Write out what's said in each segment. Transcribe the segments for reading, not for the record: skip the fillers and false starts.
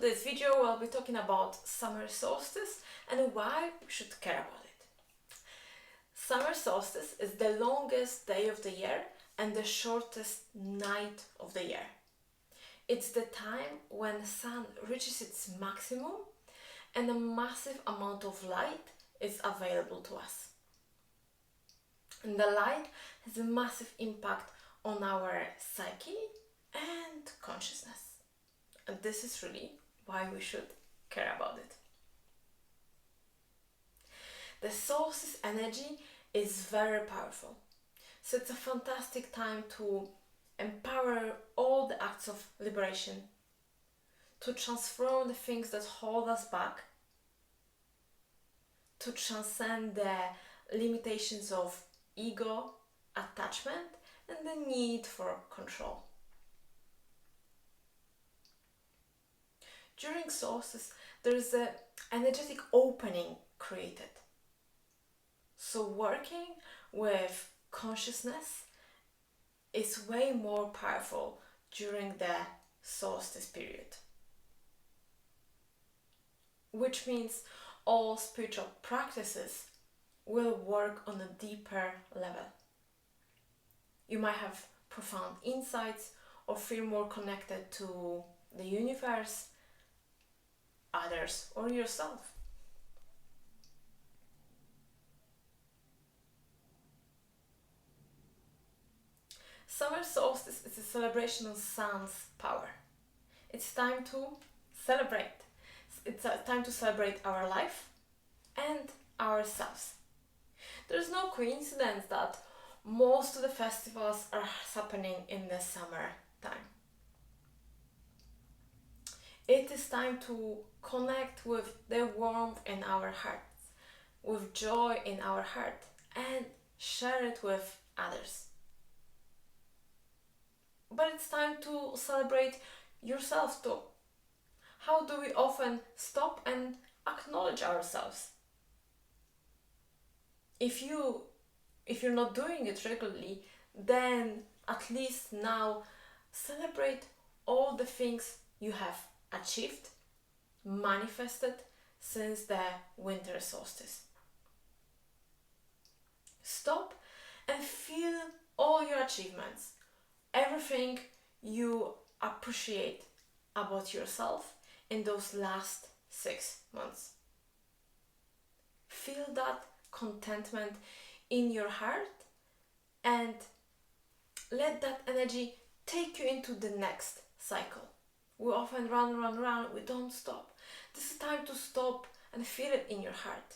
today's video we'll be talking about summer solstice and why we should care about it. Summer solstice is the longest day of the year and the shortest night of the year. It's the time when the sun reaches its maximum and a massive amount of light is available to us. And the light has a massive impact on our psyche and consciousness. And this is really why we should care about it. The solstice energy is very powerful. So it's a fantastic time to empower all the acts of liberation, to transform the things that hold us back, to transcend the limitations of ego, attachment, and the need for control. During solstice, there is an energetic opening created. So working with consciousness is way more powerful during the solstice period. Which means all spiritual practices will work on a deeper level. You might have profound insights or feel more connected to the universe, others, or yourself. Summer solstice is a celebration of sun's power. It's time to celebrate. It's a time to celebrate our life and ourselves. There's no coincidence that most of the festivals are happening in the summer time. It is time to connect with the warmth in our hearts, with joy in our heart, and share it with others. But it's time to celebrate yourself too. How do we often stop and acknowledge ourselves? If you're not doing it regularly, then at least now celebrate all the things you have achieved, manifested since the winter solstice. Stop and feel all your achievements, everything you appreciate about yourself in those last 6 months. Feel that contentment in your heart and let that energy take you into the next cycle. We often run, we don't stop. This is time to stop and feel it in your heart.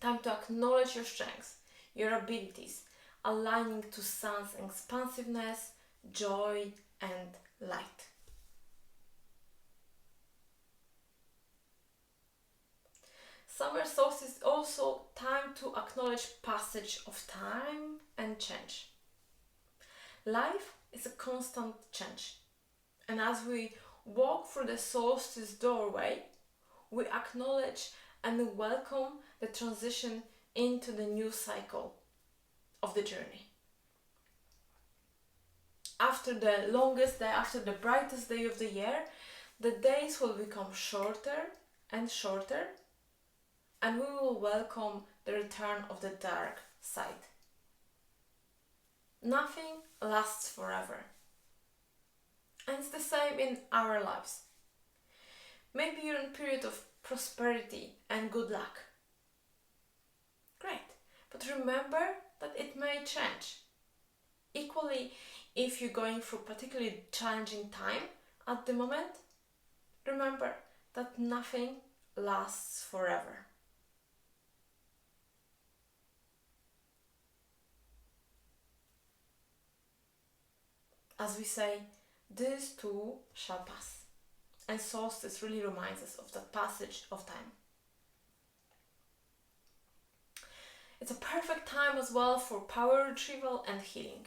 Time to acknowledge your strengths, your abilities, aligning to sun's expansiveness, joy, and light. Summer solstice is also time to acknowledge passage of time and change. Life is a constant change. And as we walk through the solstice doorway, we acknowledge and welcome the transition into the new cycle of the journey. After the longest day, after the brightest day of the year, the days will become shorter and shorter, and we will welcome the return of the dark side. Nothing lasts forever. And it's the same in our lives. Maybe you're in a period of prosperity and good luck. Great, but remember that it may change. Equally, if you're going through a particularly challenging time at the moment, remember that nothing lasts forever. As we say, this too shall pass. And solstice really reminds us of the passage of time. It's a perfect time as well for power retrieval and healing.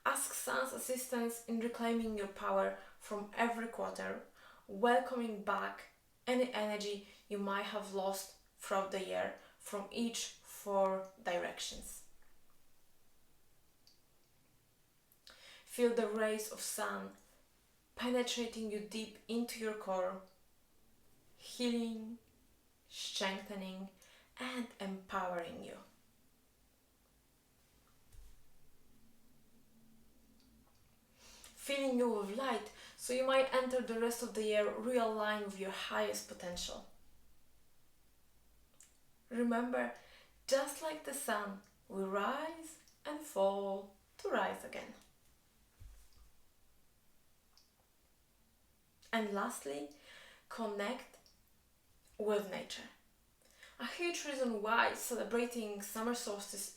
Ask sun's assistance in reclaiming your power from every quarter, welcoming back any energy you might have lost throughout the year from each 4 directions. Feel the rays of sun penetrating you deep into your core, healing, strengthening, and empowering you. Filling you with light so you might enter the rest of the year realigned with your highest potential. Remember, just like the sun, we rise and fall to rise again. And lastly, connect with nature. A huge reason why celebrating summer solstice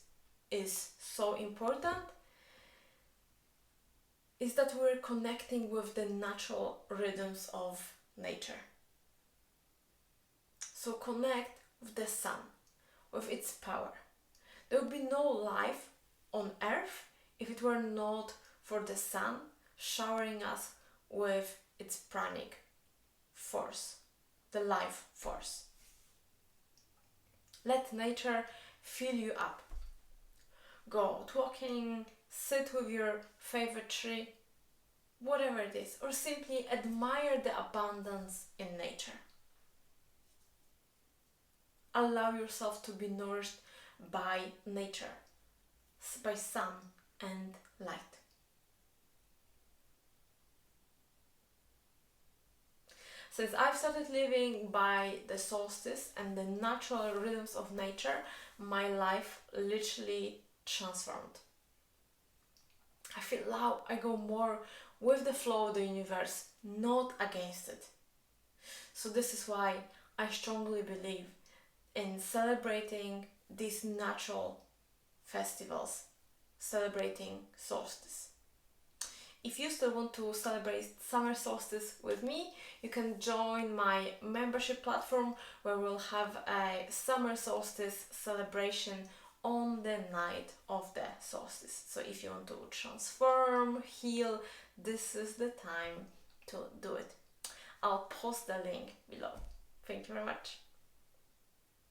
is so important is that we're connecting with the natural rhythms of nature. So connect with the sun, with its power. There would be no life on earth if it were not for the sun showering us with its pranic force, the life force. Let nature fill you up. Go out walking, sit with your favorite tree, whatever it is, or simply admire the abundance in nature. Allow yourself to be nourished by nature, by sun and light. Since I've started living by the solstice and the natural rhythms of nature, my life literally transformed. I feel loud, I go more with the flow of the universe, not against it. So this is why I strongly believe in celebrating these natural festivals, celebrating solstice. If you still want to celebrate summer solstice with me, you can join my membership platform where we'll have a summer solstice celebration on the night of the solstice. So if you want to transform, heal, this is the time to do it. I'll post the link below. Thank you very much.